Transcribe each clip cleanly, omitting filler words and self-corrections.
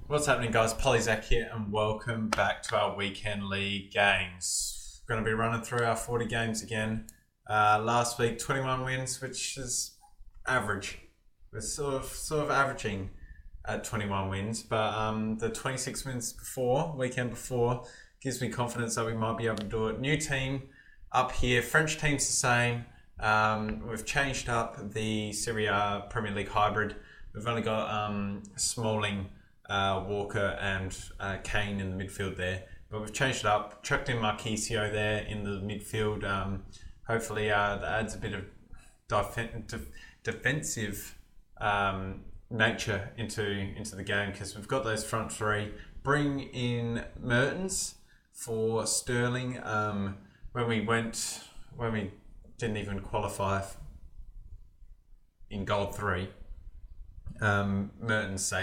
What's happening, guys? Polyzac here, and welcome back to our weekend league games. We're going to be running through our 40 games again. Last week, 21 wins, which is average. We're sort of averaging at 21 wins, but the 26 wins weekend before, gives me confidence that we might be able to do it. New team up here. French team's the same. We've changed up the Serie A Premier League hybrid. We've only got Smalling, Walker and Kane in the midfield there. But we've changed it up, chucked in Marquisio there in the midfield. Hopefully that adds a bit of defensive nature into the game, because we've got those front three. Bring in Mertens for Sterling. When we didn't even qualify in gold three, Mertens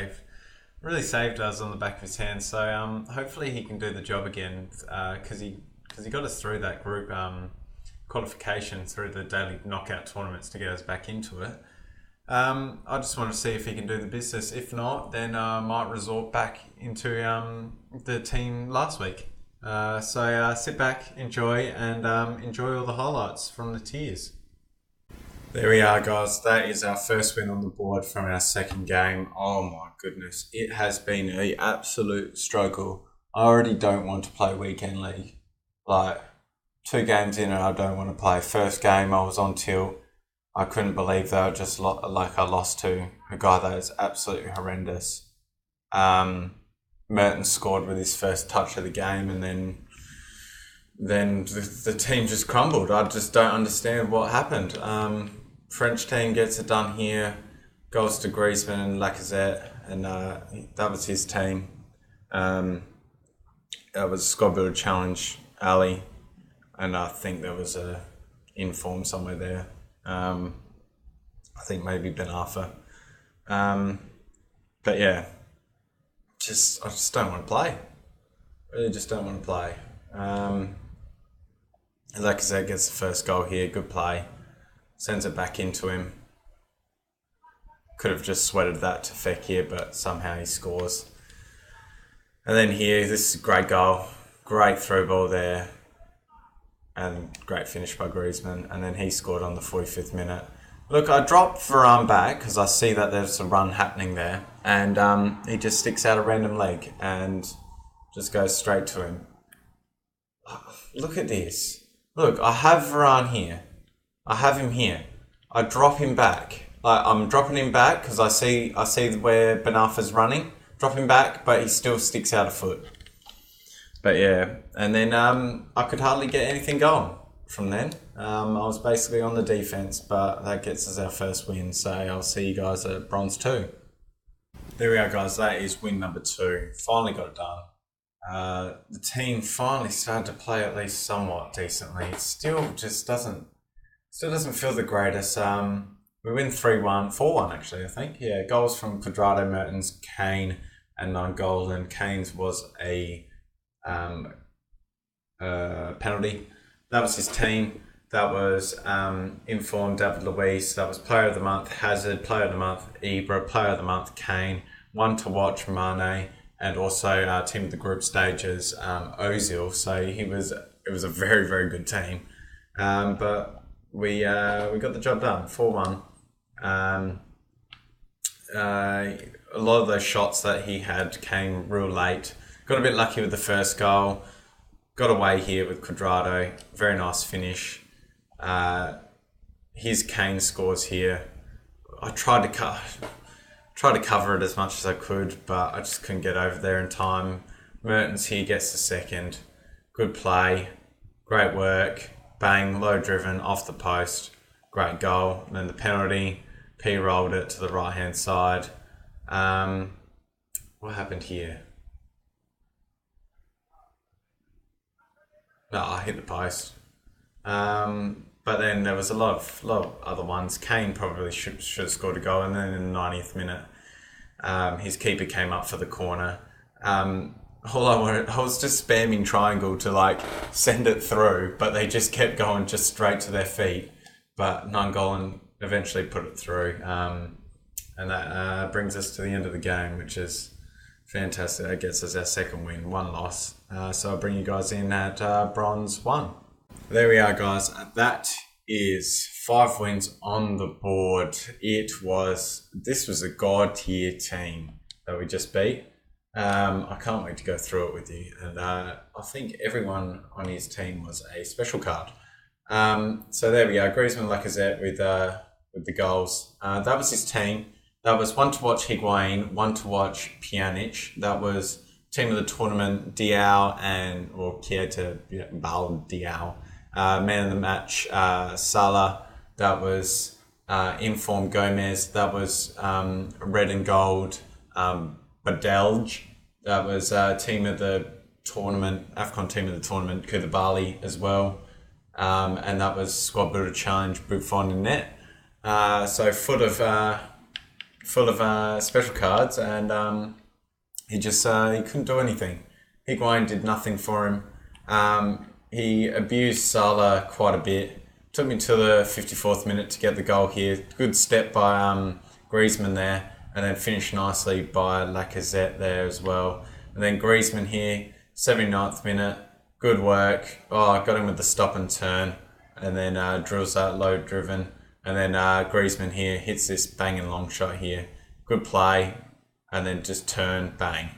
really saved us on the back of his hand. So hopefully he can do the job again, because he got us through that group qualification through the daily knockout tournaments to get us back into it. I just want to see if he can do the business. If not, then I might resort back into the team last week. So sit back, enjoy, and enjoy all the highlights from the tiers. There we are, guys. That is our first win on the board from our second game. Oh my goodness. It has been an absolute struggle. I already don't want to play weekend league. Like, 2 games in and I don't want to play. First game I was on tilt. I couldn't believe that I lost to a guy that is absolutely horrendous. Mertens scored with his first touch of the game, and then the team just crumbled. I just don't understand what happened. French team gets it done here, goes to Griezmann and Lacazette, and that was his team. That was squad builder challenge, Ali, and I think there was a inform somewhere there. I think maybe Ben Arfa. But yeah, I just don't want to play. Really just don't want to play. Lacazette gets the first goal here, good play. Sends it back into him. Could have just sweated that to Fekir, but somehow he scores. And then here, this is a great goal. Great through ball there. And great finish by Griezmann. And then he scored on the 45th minute. Look, I dropped Varane back because I see that there's a run happening there. And he just sticks out a random leg and just goes straight to him. Look at this. Look, I have Varane here. I have him here. I drop him back. I'm dropping him back because I see where Ben Arfa's running. Drop him back, but he still sticks out a foot. But yeah, and then I could hardly get anything going from then. I was basically on the defense, but that gets us our first win. So I'll see you guys at bronze 2. There we are, guys. That is win number 2. Finally got it done. The team finally started to play at least somewhat decently. It still doesn't feel the greatest. We win 3-1, 4-1 actually, I think. Yeah, goals from Cuadrado, Mertens, Kane, and Nainggolan. Kane's was a penalty. That was his team. That was informed David Luiz. That was player of the month, Hazard, player of the month, Ibra, player of the month, Kane. One to watch, Mane, and also team of the group stages, Ozil. So it was a very, very good team. But we got the job done, 4-1. A lot of those shots that he had came real late. Got a bit lucky with the first goal. Got away here with Cuadrado. Very nice finish. His Kane scores here. I tried to cover it as much as I could, but I just couldn't get over there in time. Mertens here gets the second. Good play. Great work. Bang, low driven, off the post. Great goal. And then the penalty. P rolled it to the right hand side. What happened here? No, I hit the post. But then there was a lot of other ones. Kane probably should have scored a goal, and then in the 90th minute, his keeper came up for the corner. I was just spamming triangle to send it through, but they just kept going just straight to their feet. But Nainggolan eventually put it through, and that brings us to the end of the game, which is Fantastic. That gets us our second win, one loss. So I'll bring you guys in at bronze 1. There we are, guys. That is 5 wins on the board. This was a god tier team that we just beat. I can't wait to go through it with you. And I think everyone on his team was a special card. So there we go. Griezmann, Lacazette with the goals. That was his team. That was one to watch Higuain, one to watch Pjanic. That was team of the tournament, Diao Keita Bal Diao. Man of the match, Salah. That was Inform Gomez. That was red and gold, Badelj. That was team of the tournament, AFCON team of the tournament, Koulibaly as well. And that was squad builder challenge, Buffon and net. So full of special cards, and he couldn't do anything. Higuain did nothing for him. He abused Salah quite a bit. Took me to the 54th minute to get the goal here. Good step by Griezmann there, and then finished nicely by Lacazette there as well. And then Griezmann here, 79th minute. Good work. Got him with the stop and turn, and then drills that low driven. And then Griezmann here hits this banging long shot here. Good play, and then just turn, bang.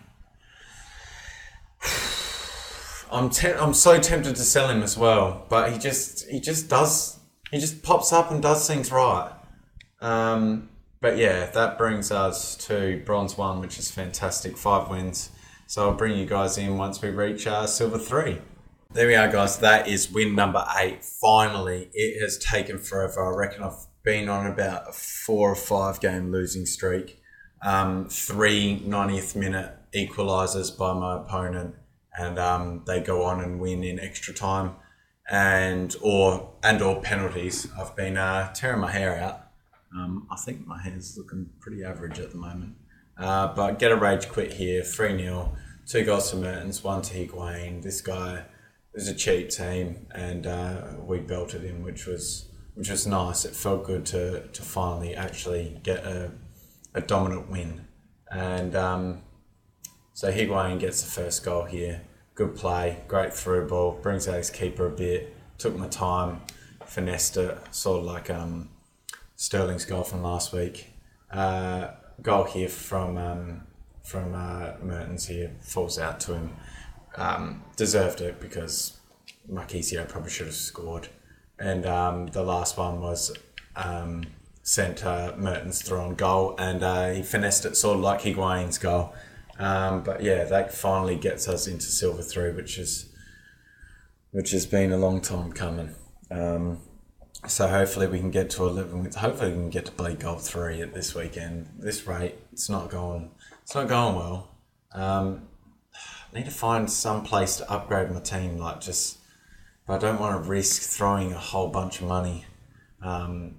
I'm so tempted to sell him as well, but he just pops up and does things right. But yeah, that brings us to bronze 1, which is fantastic. 5 wins. So I'll bring you guys in once we reach silver 3. There we are, guys. That is win number 8. Finally, it has taken forever. I reckon I've been on about a 4 or 5 game losing streak. 3 90th minute equalisers by my opponent, and they go on and win in extra time and or penalties. I've been tearing my hair out. I think my hair's looking pretty average at the moment. But get a rage quit here. 3-0. 2 goals to Mertens, 1 to Higuain. This guy was a cheap team, and we belted him, which was nice. It felt good to finally actually get a dominant win. And so Higuain gets the first goal here. Good play, great through ball, brings out his keeper a bit, took my time, finessed it, sort of like Sterling's goal from last week. Goal here from Mertens here, falls out to him. Deserved it because Marquisio probably should have scored. And the last one was sent Mertens through on goal, and he finessed it sort of like Higuain's goal. But yeah, that finally gets us into silver 3, which has been a long time coming. So hopefully we can get to 11. Hopefully we can get to play goal 3 at this weekend. This rate, it's not going well. I need to find some place to upgrade my team, but I don't want to risk throwing a whole bunch of money.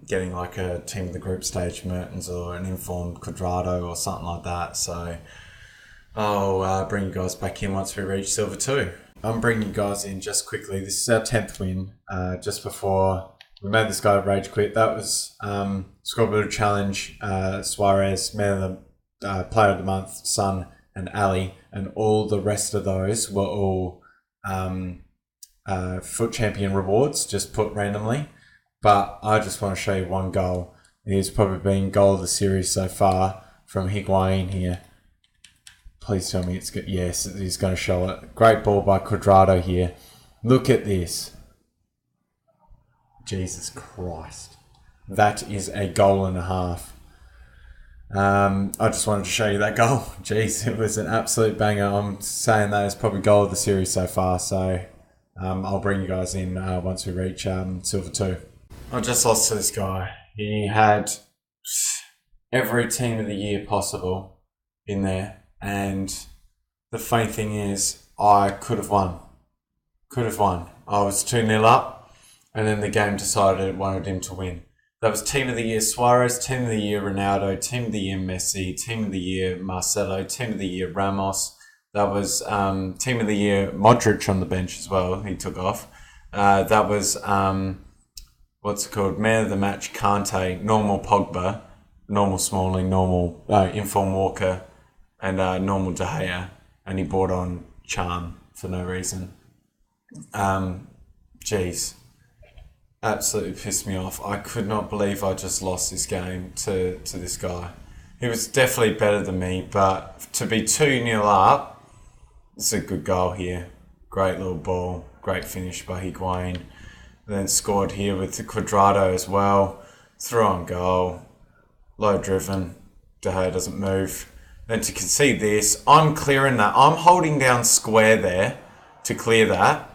Getting like a team of the group stage Mertens or an informed Quadrado or something like that. So I'll bring you guys back in once we reach silver 2. I'm bringing you guys in just quickly. This is our 10th win. Just before we made this guy rage quit, that was squad builder challenge. Suarez, man of the player of the month, Son and Ali, and all the rest of those were all foot champion rewards, just put randomly. But I just want to show you one goal. It's probably been goal of the series so far from Higuain here. Please tell me it's good. Yes, he's going to show it. Great ball by Quadrado here. Look at this. Jesus Christ. That is a goal and a half. I just wanted to show you that goal. Jeez, it was an absolute banger. I'm saying that is probably goal of the series so far. So I'll bring you guys in once we reach silver 2. I just lost to this guy. He had every team of the year possible in there. And the funny thing is, I could have won. I was 2-0 up, and then the game decided it wanted him to win. That was team of the year Suarez, team of the year Ronaldo, team of the year Messi, team of the year Marcelo, team of the year Ramos. That was team of the year Modric on the bench as well. He took off. That was, man of the match Kante, normal Pogba, normal Smalling, normal Inform Walker, and normal De Gea, and he brought on Chan for no reason. Jeez, absolutely pissed me off. I could not believe I just lost this game to this guy. He was definitely better than me, but to be 2-0 up, it's a good goal here. Great little ball, great finish by Higuain. Then scored here with the Cuadrado as well. Through on goal, low driven. De Gea doesn't move. Then to concede this, I'm clearing that. I'm holding down square there to clear that,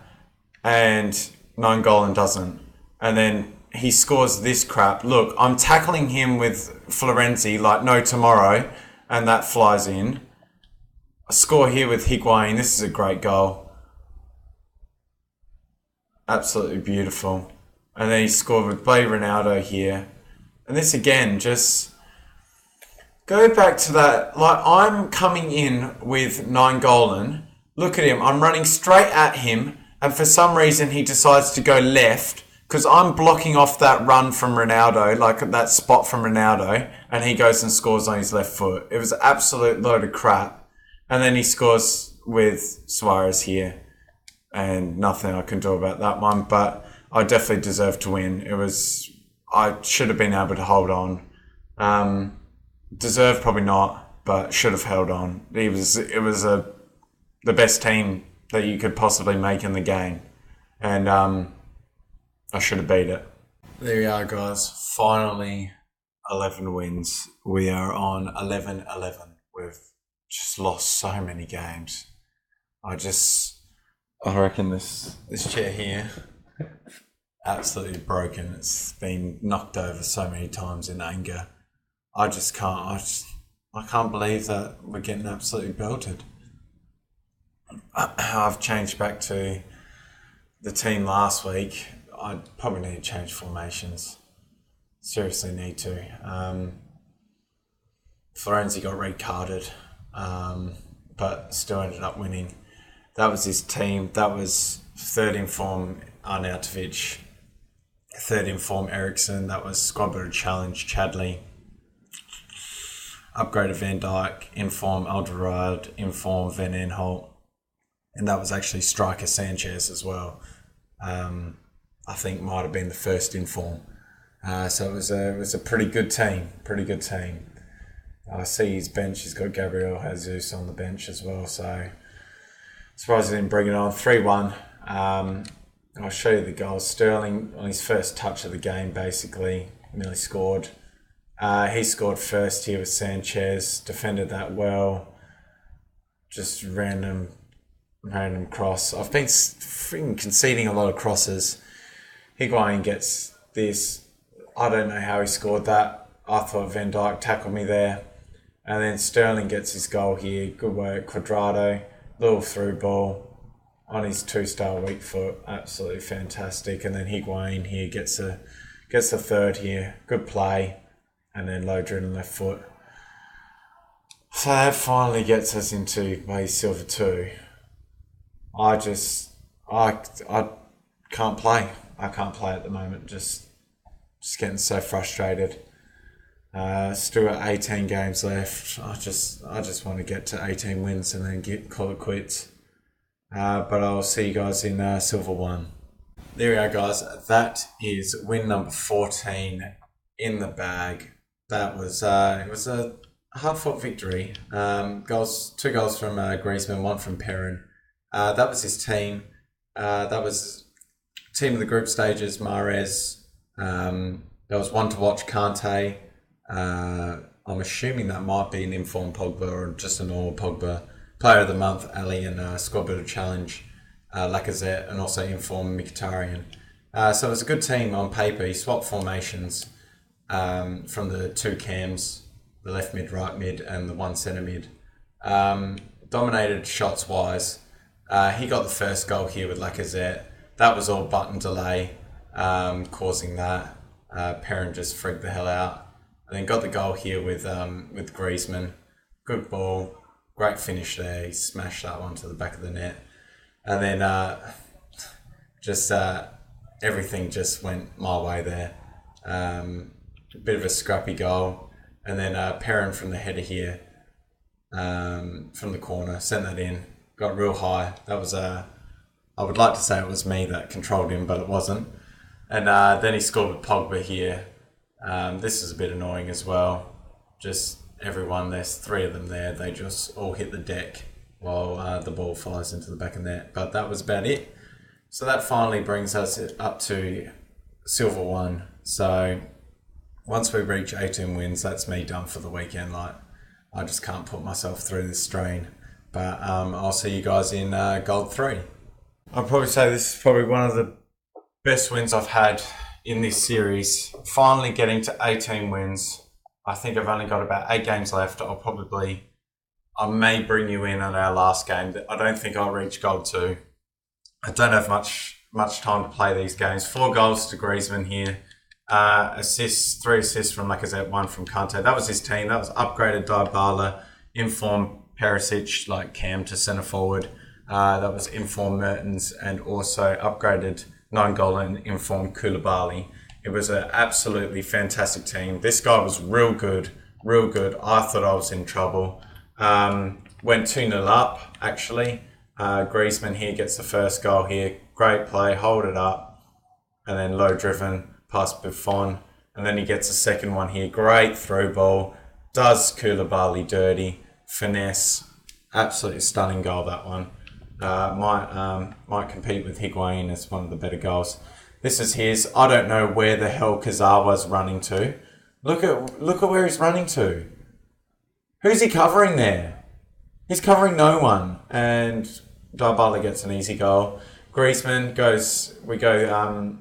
and Nainggolan doesn't. And then he scores this crap. Look, I'm tackling him with Florenzi like no tomorrow, and that flies in. I score here with Higuain. This is a great goal. Absolutely beautiful. And then he scored with Blay Ronaldo here. And this again, just go back to that. Like, I'm coming in with Nainggolan. Look at him. I'm running straight at him. And for some reason, he decides to go left because I'm blocking off that run from Ronaldo, like that spot from Ronaldo. And he goes and scores on his left foot. It was an absolute load of crap. And then he scores with Suarez here. And nothing I can do about that one, but I definitely deserved to win. I should have been able to hold on. Deserved probably not, but should have held on. It was the best team that you could possibly make in the game, and I should have beat it. There we are, guys. Finally, 11 wins. We are on 11-11. We've just lost so many games. I reckon this chair here, absolutely broken. It's been knocked over so many times in anger. I can't believe that we're getting absolutely belted. I've changed back to the team last week. I probably need to change formations. Seriously need to. Florenzi got red carded, but still ended up winning. That was his team. That was third in form Arnautovic, third in form Eriksen. That was squad builder challenge Chadley. Upgraded Van Dijk, in form Alderweireld, in form Van Aanholt. And that was actually striker Sanchez as well. I think might have been the first in form. So it was a pretty good team. I see his bench. He's got Gabriel Jesus on the bench as well. So surprised he didn't bring it on. 3-1. I'll show you the goals. Sterling, on his first touch of the game, basically, nearly scored. He scored first here with Sanchez. Defended that well. Just random cross. I've been freaking conceding a lot of crosses. Higuain gets this. I don't know how he scored that. I thought Van Dijk tackled me there. And then Sterling gets his goal here. Good work. Cuadrado. Little through ball on his 2-star weak foot. Absolutely fantastic. And then Higuain here gets the third here. Good play. And then low driven left foot. So that finally gets us into base silver 2. I can't play. I can't play at the moment. Just getting so frustrated. Still got 18 games left. I just want to get to 18 wins and then call it quits. But I'll see you guys in Silver 1. There we are, guys. That is win number 14 in the bag. That was it was a hard-fought victory. Two goals from Griezmann, one from Perrin. That was his team. That was team of the group stages. Mahrez. There was one to watch, Kante. I'm assuming that might be an informed Pogba or just a normal Pogba. Player of the month, Ali, and squad builder challenge, Lacazette, and also informed Mkhitaryan. So it was a good team on paper. He swapped formations from the two cams, the left mid, right mid, and the one centre mid. Dominated shots wise. He got the first goal here with Lacazette. That was all button delay, causing that. Perrin just freaked the hell out. And then got the goal here with Griezmann. Good ball. Great finish there. He smashed that one to the back of the net. And then everything just went my way there. A bit of a scrappy goal. And then Perrin from the header here from the corner, sent that in, got real high. That was I would like to say it was me that controlled him, but it wasn't. And then he scored with Pogba here. This is a bit annoying as well. Just everyone, there's three of them there. They just all hit the deck while the ball flies into the back of the net. But that was about it. So that finally brings us up to silver 1. So once we reach 18 wins, that's me done for the weekend. Like, I just can't put myself through this strain. But I'll see you guys in gold 3. I'd probably say this is probably one of the best wins I've had in this series. Finally getting to 18 wins. I think I've only got about 8 games left. I may bring you in on our last game. I don't think I'll reach gold 2. I don't have much time to play these games. 4 goals to Griezmann here. 3 assists from Lacazette, 1 from Kante. That was his team. That was upgraded Dybala, informed Perisic, like Cam, to centre forward. That was informed Mertens, and also upgraded Nainggolan, informed Koulibaly. It was an absolutely fantastic team. This guy was real good, real good. I thought I was in trouble. Went 2-0 up, actually. Griezmann here gets the first goal here. Great play, hold it up. And then low driven, past Buffon. And then he gets a second one here. Great through ball. Does Koulibaly dirty. Finesse. Absolutely stunning goal, that one. Might compete with Higuain as one of the better goals. This is his. I don't know where the hell Kazawa's running to. Look at where he's running to. Who's he covering there? He's covering no one. And Dybala gets an easy goal. Griezmann we go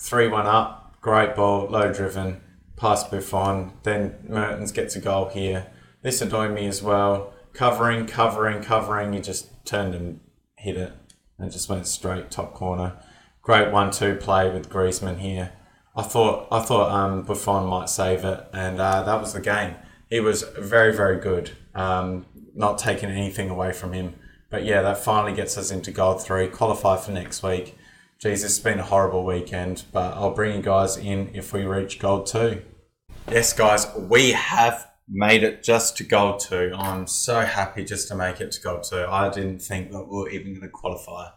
3-1 up. Great ball, low driven, past Buffon. Then Mertens gets a goal here. This annoyed me as well. Covering. He just turned and hit it. And just went straight top corner. Great 1-2 play with Griezmann here. I thought Buffon might save it, and that was the game. He was very, very good. Not taking anything away from him. But yeah, that finally gets us into gold 3. Qualify for next week. Jeez, it's been a horrible weekend, but I'll bring you guys in if we reach gold 2. Yes, guys, we have made it just to gold 2. I'm so happy just to make it to gold 2. I didn't think that we were even going to qualify.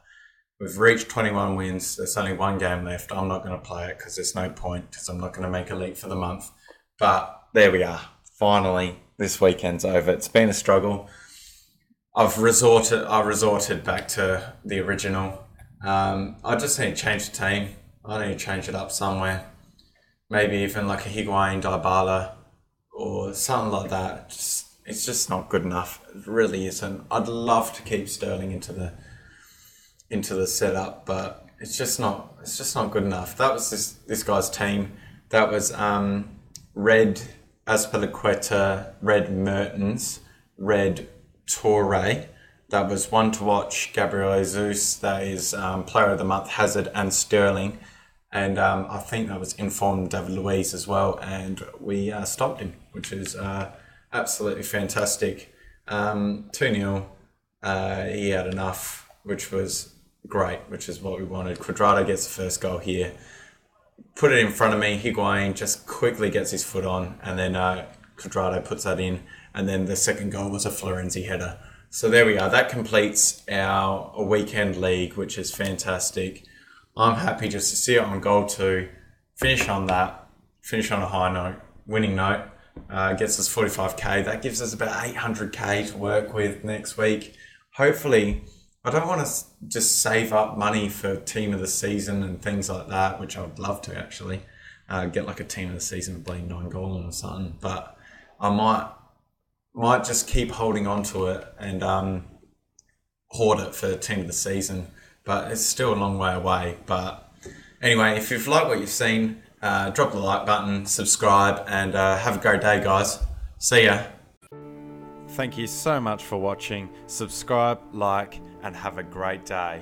We've reached 21 wins. There's only 1 game left. I'm not going to play it because there's no point, because I'm not going to make a leap for the month. But there we are. Finally, this weekend's over. It's been a struggle. I resorted back to the original. I just need to change the team. I need to change it up somewhere. Maybe even like a Higuain, Dybala, or something like that. It's just not good enough. It really isn't. I'd love to keep Sterling into the setup, but it's just not good enough. That was this guy's team. That was red Azpilicueta, red Mertens, red Torre. That was one to watch, Gabriel Jesus. That is player of the month, Hazard and Sterling. And I think that was informed David Luiz as well. And we stopped him, which is absolutely fantastic. 2-0. He had enough, which was great, which is what we wanted. Cuadrado gets the first goal here. Put it in front of me. Higuain just quickly gets his foot on, and then Cuadrado puts that in. And then the second goal was a Florenzi header. So there we are. That completes our weekend league, which is fantastic. I'm happy just to see it on goal 2, finish on a high note, winning note. Gets us 45k. That gives us about 800k to work with next week. Hopefully, I don't want to just save up money for team of the season and things like that, which I would love to actually get like a team of the season playing Nainggolan or something. But I might just keep holding on to it and hoard it for team of the season. But it's still a long way away. But anyway, if you've liked what you've seen, drop the like button, subscribe, and have a great day, guys. See ya. Thank you so much for watching. Subscribe, like, and have a great day.